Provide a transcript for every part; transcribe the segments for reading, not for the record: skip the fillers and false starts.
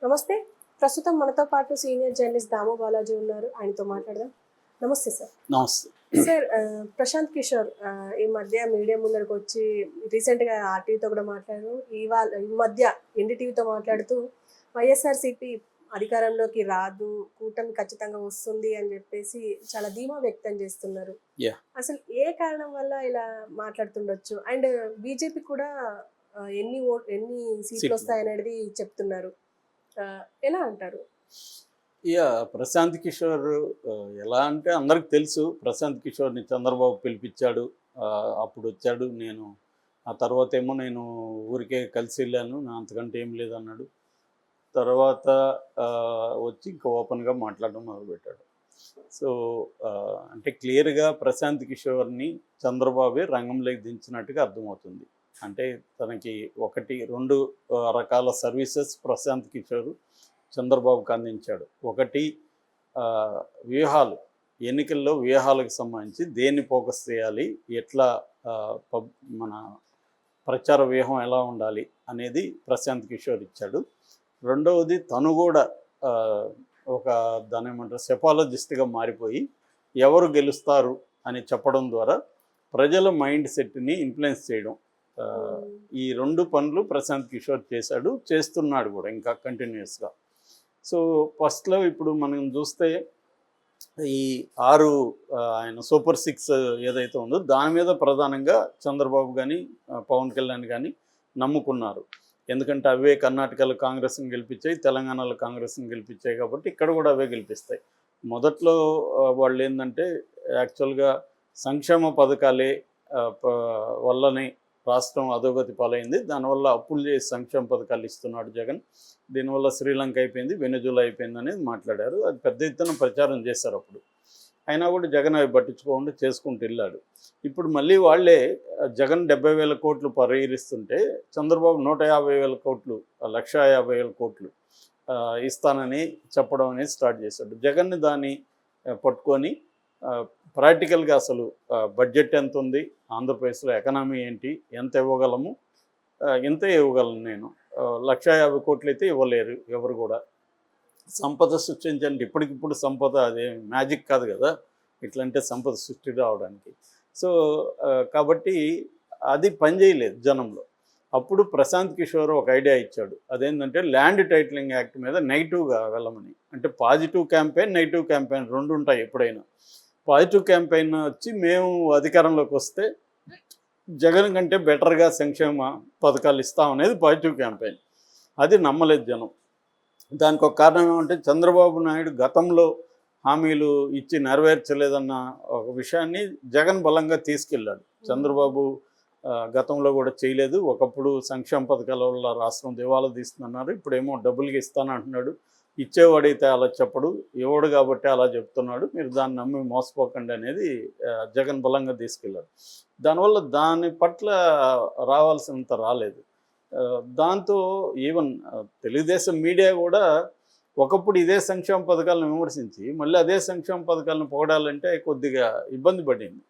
నమస్తే. ప్రస్తుతం మనతో పాటు సీనియర్ జర్నలిస్ట్ దాము బాలాజీ ఉన్నారు. ఆయనతో మాట్లాడదాం. నమస్తే సార్. నమస్తే. సార్ ప్రశాంత్ కిషోర్ ఈ మధ్య మీడియా ముందరకొచ్చి రీసెంట్‌గా ఆర్‌టీవీతో కూడా మాట్లాడారు. ఈ మధ్య ఎన్‌డీటీవీతో మాట్లాడుతూ వైఎస్ఆర్‌సీపీ అధికారంలోకి రాదు, కూటమి ఖచ్చితంగా వస్తుంది అని చెప్పేసి చాలా ధీమా వ్యక్తం చేస్తున్నారు. యాహ్! అసలు ఏ కారణం వల్ల ఇలా మాట్లాడుతుండొచ్చు? అండ్ బీజేపీ కూడా ఎన్ని సీట్లొస్తాయనేది చెప్తున్నారు. ఎలా అంటారు? ప్రశాంత్ కిషోర్ ఎలా అంటే అందరికి తెలుసు. ప్రశాంత్ కిషోర్‌ని చంద్రబాబు పిలిపించాడు. అప్పుడొచ్చాడు. ఆ తర్వాతేమో నేను ఊరికే కలిసి వెళ్ళాను. అంతకంటే ఏం లేదన్నాడు. తర్వాత వచ్చి ఇంకా ఓపెన్‌గా మాట్లాడడం మొదలుపెట్టాడు. సో, అంటే క్లియర్‌గా ప్రశాంత్ కిషోర్‌ని చంద్రబాబే రంగంలోకి దించినట్టుగా అర్థమవుతుంది. అంటే తనకి 2 రకాల సర్వీసెస్ ప్రశాంత్ కిషోర్ చంద్రబాబుకి అందించాడు. ఒకటి వ్యూహాలు, ఎన్నికల్లో వ్యూహాలకు సంబంధించి దేన్ని ఫోకస్ చేయాలి, ఎట్లా మన ప్రచార వ్యూహం ఎలా ఉండాలి అనేది ప్రశాంత్ కిషోర్ ఇచ్చాడు. రెండవది తను కూడా ఒక దాన్నేమంటారు సెఫాలజిస్ట్గా మారిపోయి ఎవరు గెలుస్తారు అని చెప్పడం ద్వారా ప్రజల మైండ్ సెట్ని ఇన్ఫ్లుయెన్స్ చేయడం. ఈ 2 పనులు ప్రశాంత్ కిషోర్ చేస్తున్నాడు కూడా ఇంకా కంటిన్యూస్గా. సో ఫస్ట్లో ఇప్పుడు మనం చూస్తే ఈ 6 ఆయన సూపర్ 6 ఏదైతే ఉందో దాని మీద ప్రధానంగా చంద్రబాబు కానీ పవన్ కళ్యాణ్ కానీ నమ్ముకున్నారు. ఎందుకంటే అవే కర్ణాటకలో కాంగ్రెస్ని గెలిపించాయి, తెలంగాణలో కాంగ్రెస్ని గెలిపించాయి, కాబట్టి ఇక్కడ కూడా అవే గెలిపిస్తాయి. మొదట్లో వాళ్ళు ఏంటంటే యాక్చువల్గా సంక్షేమ పథకాలే వల్లనే రాష్ట్రం అధోగతి పాలైంది, దానివల్ల అప్పులు చేసి సంక్షేమ పథకాలు ఇస్తున్నాడు జగన్, దీనివల్ల శ్రీలంక అయిపోయింది, వెనెజులా అయిపోయింది అనేది మాట్లాడారు. అది పెద్ద ఎత్తున ప్రచారం చేశారు అప్పుడు. అయినా కూడా జగన్ అవి పట్టించుకోకుండా చేసుకుంటూ వెళ్ళాడు. ఇప్పుడు మళ్ళీ వాళ్ళే జగన్ 70,000 కోట్లు పరిహరిస్తుంటే చంద్రబాబు 150,000 కోట్లు, 150,000 కోట్లు ఇస్తానని చెప్పడం అనేది స్టార్ట్ చేశాడు. జగన్ని దాన్ని పట్టుకొని ప్రాక్టికల్గా అసలు బడ్జెట్ ఎంత ఉంది, ఆంధ్రప్రదేశ్లో ఎకనామీ ఏంటి, ఎంత ఇవ్వగలము, ఇంతే ఇవ్వగలను నేను, 150,000 కోట్లు అయితే ఇవ్వలేరు ఎవరు కూడా. సంపద సృష్టించండి, ఇప్పటికిప్పుడు సంపద అదే మ్యాజిక్ కాదు కదా ఇట్లంటే సంపద సృష్టి రావడానికి. సో కాబట్టి అది పనిచేయలేదు జనంలో. అప్పుడు ప్రశాంత్ కిషోర్ ఒక ఐడియా ఇచ్చాడు. అదేంటంటే ల్యాండ్ టైటిలింగ్ యాక్ట్ మీద నెగిటివ్గా వెళ్ళమని. అంటే పాజిటివ్ క్యాంపెయిన్, నెగిటివ్ క్యాంపెయిన్ 2 ఉంటాయి ఎప్పుడైనా. పాజిటివ్ క్యాంపెయిన్ వచ్చి మేము అధికారంలోకి వస్తే జగన్ కంటే బెటర్గా సంక్షేమ పథకాలు ఇస్తామనేది పాజిటివ్ క్యాంపెయిన్. అది నమ్మలేదు జనం. దానికి ఒక కారణం ఏమంటే చంద్రబాబు నాయుడు గతంలో హామీలు ఇచ్చి నెరవేర్చలేదన్న ఒక విషయాన్ని జగన్ బలంగా తీసుకెళ్ళాడు. చంద్రబాబు గతంలో కూడా చేయలేదు, ఒకప్పుడు సంక్షేమ పథకాల వల్ల రాష్ట్రం దివాలా తీస్తుందన్నారు, ఇప్పుడేమో డబ్బులకి ఇస్తానంటున్నాడు, ఇచ్చేవాడైతే అలా చెప్పడు, ఇవ్వడు కాబట్టి అలా చెప్తున్నాడు, మీరు దాన్ని నమ్మి మోసపోకండి అనేది జగన్ బలంగా తీసుకెళ్ళాడు. దానివల్ల దాని పట్ల రావాల్సినంత రాలేదు. దాంతో ఈవెన్ తెలుగుదేశం మీడియా కూడా ఒకప్పుడు ఇదే సంక్షేమ పథకాలను విమర్శించి మళ్ళీ అదే సంక్షేమ పథకాలను పొగడాలంటే కొద్దిగా ఇబ్బంది పడింది,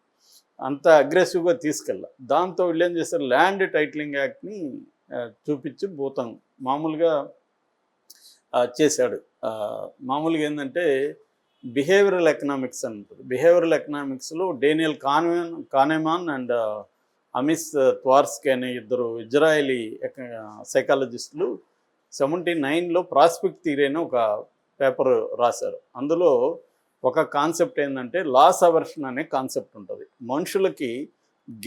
అంత అగ్రెసివ్గా తీసుకెళ్ళా. దాంతో వీళ్ళు ఏం చేశారు, ల్యాండ్ టైటిలింగ్ యాక్ట్ని చూపించి భూతం మామూలుగా చేశాడు. మామూలుగా ఏంటంటే బిహేవియరల్ ఎకనామిక్స్ అని ఉంటుంది. బిహేవియరల్ ఎకనామిక్స్లో డేనియల్ కానెమాన్ అండ్ అమిస్ త్వార్స్కీ అనే 2 ఇజ్రాయలీ సైకాలజిస్టులు 79లో ప్రాస్పెక్ట్ థియరీ అని ఒక పేపర్ రాశారు. అందులో ఒక కాన్సెప్ట్ ఏంటంటే లాస్ అవర్షన్ అనే కాన్సెప్ట్ ఉంటుంది. మనుషులకి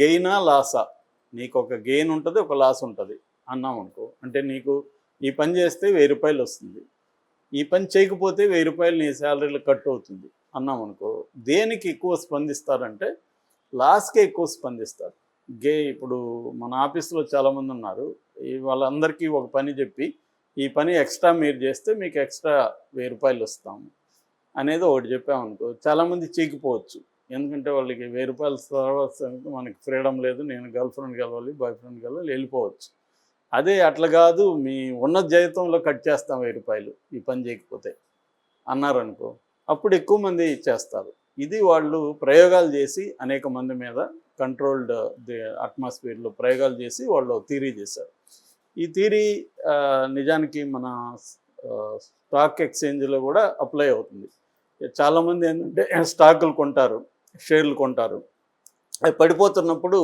గెయినా లాసా, నీకు ఒక గెయిన్ ఉంటుంది, ఒక లాస్ ఉంటుంది అన్నాం అనుకో, అంటే నీకు ఈ పని చేస్తే 1000 రూపాయలు వస్తుంది, ఈ పని చేయకపోతే 1000 రూపాయలు నీ శాలరీలో కట్ అవుతుంది అన్నాం అనుకో, దేనికి ఎక్కువ స్పందిస్తారంటే లాస్కే ఎక్కువ స్పందిస్తారు. ఇప్పుడు మన ఆఫీస్లో చాలామంది ఉన్నారు, వాళ్ళందరికీ ఒక పని చెప్పి ఈ పని ఎక్స్ట్రా మీరు చేస్తే మీకు ఎక్స్ట్రా 1000 రూపాయలు వస్తాము అనేది ఒకటి చెప్పామనుకో, చాలామంది చీకిపోవచ్చు. ఎందుకంటే వాళ్ళకి 1000 రూపాయల తర్వాత మనకి ఫ్రీడమ్ లేదు, నేను గర్ల్ ఫ్రెండ్ కలవాలి, బాయ్ ఫ్రెండ్ కలవాలి, వెళ్ళిపోవచ్చు. అదే అట్లా కాదు, మీ ఉన్న జీతంలో కట్ చేస్తాం 1000 రూపాయలు ఈ పని చేయకపోతే అన్నారనుకో, అప్పుడు ఎక్కువ మంది చేస్తారు. ఇది వాళ్ళు ప్రయోగాలు చేసి అనేక మంది మీద కంట్రోల్డ్ అట్మాస్ఫియర్లో ప్రయోగాలు చేసి వాళ్ళు థియరీ చేశారు. ఈ థియరీ నిజానికి మన స్టాక్ ఎక్స్చేంజ్లో కూడా అప్లై అవుతుంది. చాలామంది ఏంటంటే స్టాకులు కొంటారు, షేర్లు కొంటారు, అవి పడిపోతున్నప్పుడు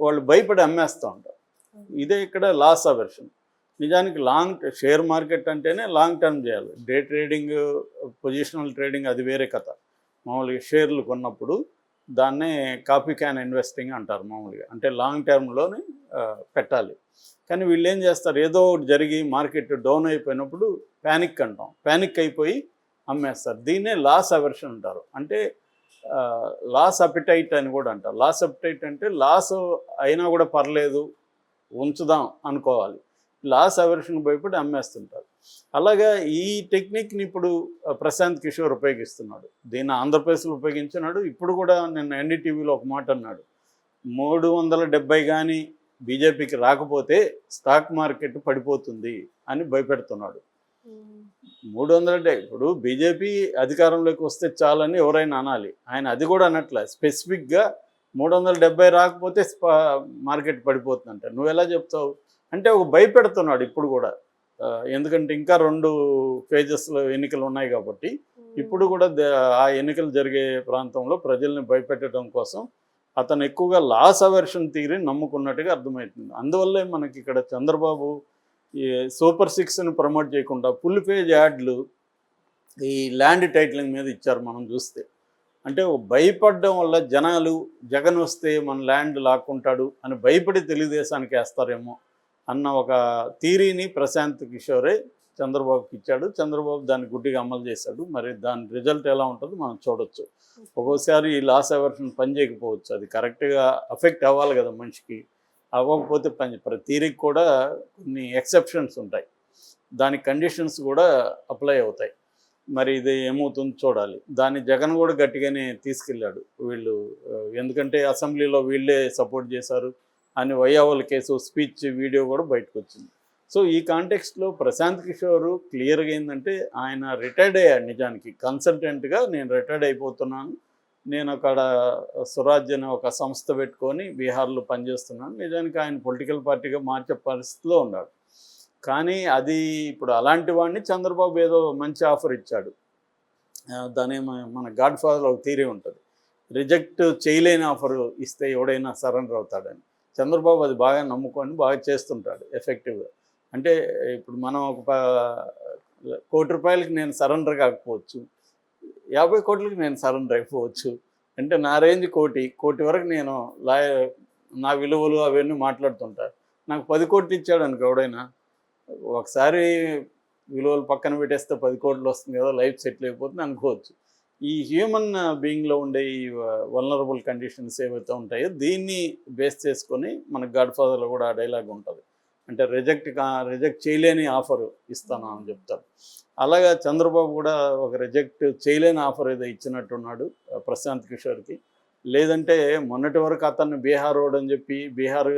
వాళ్ళు భయపడి అమ్మేస్తూ ఉంటారు. ఇదే ఇక్కడ లాస్ అవర్షన్. నిజానికి షేర్ మార్కెట్ అంటేనే లాంగ్ టర్మ్ చేయాలి. డే ట్రేడింగ్, పొజిషనల్ ట్రేడింగ్ అది వేరే కథ. మామూలుగా షేర్లు కొన్నప్పుడు దాన్నే కాపీ క్యాన్ ఇన్వెస్టింగ్ అంటారు మామూలుగా. అంటే లాంగ్ టర్మ్లోనే పెట్టాలి. కానీ వీళ్ళు ఏం చేస్తారు, ఏదో ఒకటి జరిగి మార్కెట్ డౌన్ అయిపోయినప్పుడు ప్యానిక్ అంటాం, ప్యానిక్ అయిపోయి అమ్మేస్తారు. దీన్నే లాస్ అవర్షన్ అంటారు. అంటే లాస్ అపిటైట్ అని కూడా అంటారు. లాస్ అపిటైట్ అంటే లాస్ అయినా కూడా పర్లేదు ఉంచుదాం అనుకోవాలి. లాస్ అవర్షన్ భయపడి అమ్మేస్తుంటారు. అలాగా ఈ టెక్నిక్ని ఇప్పుడు ప్రశాంత్ కిషోర్ ఉపయోగిస్తున్నాడు. దీన్ని ఆంధ్రప్రదేశ్లో ఉపయోగించినాడు. ఇప్పుడు కూడా నిన్న ఎన్డీటీవీలో ఒక మాట అన్నాడు, 370 కానీ బీజేపీకి రాకపోతే స్టాక్ మార్కెట్ పడిపోతుంది అని భయపెడుతున్నాడు. 300 ఇప్పుడు బీజేపీ అధికారంలోకి వస్తే చాలని ఎవరైనా అనాలి. ఆయన అది కూడా అనట్లే. స్పెసిఫిక్గా 370 రాకపోతే మార్కెట్ పడిపోతుందంట. నువ్వు ఎలా చెప్తావు అంటే ఒక భయపెడుతున్నాడు ఇప్పుడు కూడా. ఎందుకంటే ఇంకా 2 ఫేజెస్లో ఎన్నికలు ఉన్నాయి కాబట్టి ఇప్పుడు కూడా ఆ ఎన్నికలు జరిగే ప్రాంతంలో ప్రజల్ని భయపెట్టడం కోసం అతను ఎక్కువగా లాస్ అవర్షన్ థియరీని నమ్ముకున్నట్టుగా అర్థమవుతుంది. అందువల్లే మనకి ఇక్కడ చంద్రబాబు ఈ సూపర్ 6ని ప్రమోట్ చేయకుండా ఫుల్ పేజ్ యాడ్లు ఈ ల్యాండ్ టైటిలింగ్ మీద ఇచ్చారు. మనం చూస్తే అంటే భయపడడం వల్ల జనాలు జగన్ వస్తే మన ల్యాండ్ లాక్కుంటాడు అని భయపడి తెలుగుదేశానికి వేస్తారేమో అన్న ఒక థియరీని ప్రశాంత్ కిషోరే చంద్రబాబుకి ఇచ్చాడు. చంద్రబాబు దాన్ని గుడ్డిగా అమలు చేశాడు. మరి దాని రిజల్ట్ ఎలా ఉంటుందో మనం చూడొచ్చు. ఒక్కోసారి ఈ లాస్ అవర్షన్ పనిచేయకపోవచ్చు. అది కరెక్ట్గా అఫెక్ట్ అవ్వాలి కదా మనిషికి. అవ్వకపోతే ప్రతి థియరీకి కూడా కొన్ని ఎక్సెప్షన్స్ ఉంటాయి. దానికి కండిషన్స్ కూడా అప్లై అవుతాయి. మరి ఇది ఏమవుతుందో చూడాలి. దాన్ని జగన్ కూడా గట్టిగానే తీసుకెళ్ళాడు. వీళ్ళు ఎందుకంటే అసెంబ్లీలో వీళ్ళే సపోర్ట్ చేశారు అని వైయావల్ కేసు స్పీచ్ వీడియో కూడా బయటకు వచ్చింది. సో ఈ కాంటెక్స్ట్లో ప్రశాంత్ కిషోర్ క్లియర్గా ఏంటంటే ఆయన రిటైర్డ్ అయ్యాడు. నిజానికి కన్సల్టెంట్గా నేను రిటైర్డ్ అయిపోతున్నాను, నేను అక్కడ స్వరాజ్ అనే ఒక సంస్థ పెట్టుకొని బీహార్లో పనిచేస్తున్నాను. నిజానికి ఆయన పొలిటికల్ పార్టీగా మార్చే పరిస్థితిలో ఉన్నాడు. కానీ అది ఇప్పుడు అలాంటి వాడిని చంద్రబాబు ఏదో మంచి ఆఫర్ ఇచ్చాడు. దాని మన గాడ్ ఫాదర్ ఒక థియరీ ఉంటుంది, రిజెక్ట్ చేయలేని ఆఫర్ ఇస్తే ఎవడైనా సరెండర్ అవుతాడని. చంద్రబాబు అది బాగా నమ్ముకొని బాగా చేస్తుంటాడు ఎఫెక్టివ్గా. అంటే ఇప్పుడు మనం ఒక ₹1,00,00,000 నేను సరెండర్ కాకపోవచ్చు, 50 కోట్లకి నేను సరెండర్ అయిపోవచ్చు. అంటే నా రేంజ్ కోటి వరకు నేను నా విలువలు అవన్నీ మాట్లాడుతుంటారు. నాకు 10 కోట్లు ఇచ్చాడు అనుకో ఎవడైనా, ఒకసారి విలువలు పక్కన పెట్టేస్తే 10 కోట్లు వస్తుంది కదా, లైఫ్ సెటిల్ అయిపోతుంది అనుకోవచ్చు. ఈ హ్యూమన్ బీయింగ్లో ఉండే ఈ వల్నరబుల్ కండిషన్స్ ఏవైతే ఉంటాయో దీన్ని బేస్ చేసుకొని మన గాడ్ ఫాదర్లో కూడా ఆ డైలాగ్ ఉంటుంది. అంటే రిజెక్ట్ చేయలేని ఆఫర్ ఇస్తాను అని చెప్తారు. అలాగా చంద్రబాబు కూడా ఒక రిజెక్ట్ చేయలేని ఆఫర్ ఏదో ఇచ్చినట్టున్నాడు ప్రశాంత్ కిషోర్కి. లేదంటే మొన్నటి వరకు అతన్ని బీహార్ రోడ్ అని చెప్పి, బీహార్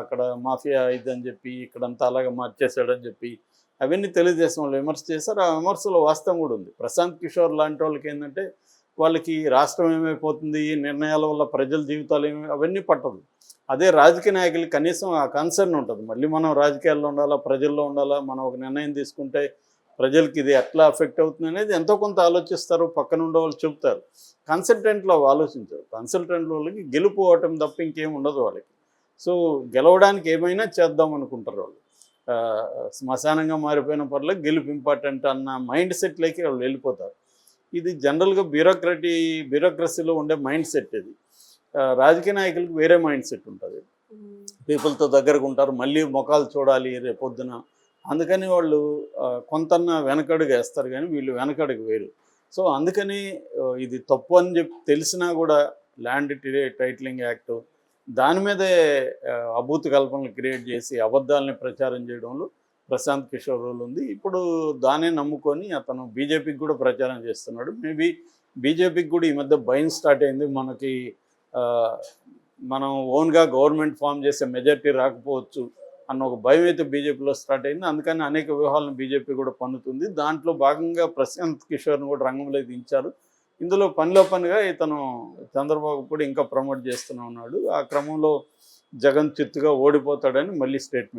అక్కడ మాఫియా ఇదని చెప్పి, ఇక్కడంతా అలాగే మార్చేశాడని చెప్పి అవన్నీ తెలుగుదేశం వాళ్ళు విమర్శ చేశారు. ఆ విమర్శలో వాస్తవం కూడా ఉంది. ప్రశాంత్ కిషోర్ లాంటి వాళ్ళకి ఏంటంటే వాళ్ళకి రాష్ట్రం ఏమైపోతుంది, ఈ నిర్ణయాల వల్ల ప్రజల జీవితాలు అవన్నీ పట్టదు. అదే రాజకీయ నాయకులకి కనీసం ఆ కన్సర్న్ ఉంటుంది. మళ్ళీ మనం రాజకీయాల్లో ఉండాలా, ప్రజల్లో ఉండాలా, మనం ఒక నిర్ణయం తీసుకుంటే ప్రజలకి ఇది ఎట్లా అఫెక్ట్ అవుతుంది అనేది ఎంతో కొంత ఆలోచిస్తారు, పక్కన ఉండే వాళ్ళు చెబుతారు. కన్సల్టెంట్లో ఆలోచించారు. కన్సల్టెంట్ వాళ్ళకి గెలుపు ఓటమి తప్ప ఇంకేం ఉండదు వాళ్ళకి. సో గెలవడానికి ఏమైనా చేద్దాం అనుకుంటారు వాళ్ళు. శ్మశానంగా మారిపోయిన పర్లేదు గెలుపు ఇంపార్టెంట్ అన్న మైండ్ సెట్లోకి వాళ్ళు వెళ్ళిపోతారు. ఇది జనరల్గా బ్యూరోక్రసీలో ఉండే మైండ్ సెట్ ఇది. రాజకీయ నాయకులకు వేరే మైండ్ సెట్ ఉంటుంది. పీపుల్తో దగ్గరకు ఉంటారు, మళ్ళీ ముఖాలు చూడాలి రేపొద్దున. అందుకని వాళ్ళు కొంతన్న వెనకడుగు వేస్తారు, కానీ వీళ్ళు వెనకడుగు వేరు. సో అందుకని ఇది తప్పు అని చెప్పి తెలిసినా కూడా ల్యాండ్ టైటిలింగ్ యాక్ట్ దాని మీదే అభూత కల్పనలు క్రియేట్ చేసి అబద్ధాలని ప్రచారం చేయడంలో ప్రశాంత్ కిషోర్ రోల్ ఉంది. ఇప్పుడు దానే నమ్ముకొని అతను బీజేపీకి కూడా ప్రచారం చేస్తున్నాడు. మేబీ బీజేపీకి కూడా ఈ మధ్య భయం స్టార్ట్ అయింది. మనం ఓన్గా గవర్నమెంట్ ఫామ్ చేసే మెజారిటీ రాకపోవచ్చు అన్న ఒక భయం అయితే బీజేపీలో స్టార్ట్ అయింది. అందుకని అనేక వ్యూహాలను బీజేపీ కూడా పన్నుతుంది. దాంట్లో భాగంగా ప్రశాంత్ కిషోర్ని కూడా రంగంలోకి దించారు. ఇందులో పనిగా ఇతను చంద్రబాబు కూడా ఇంకా ప్రమోట్ చేస్తూనే ఉన్నాడు. ఆ క్రమంలో జగన్ చిత్తుగా ఓడిపోతాడని మళ్ళీ స్టేట్మెంట్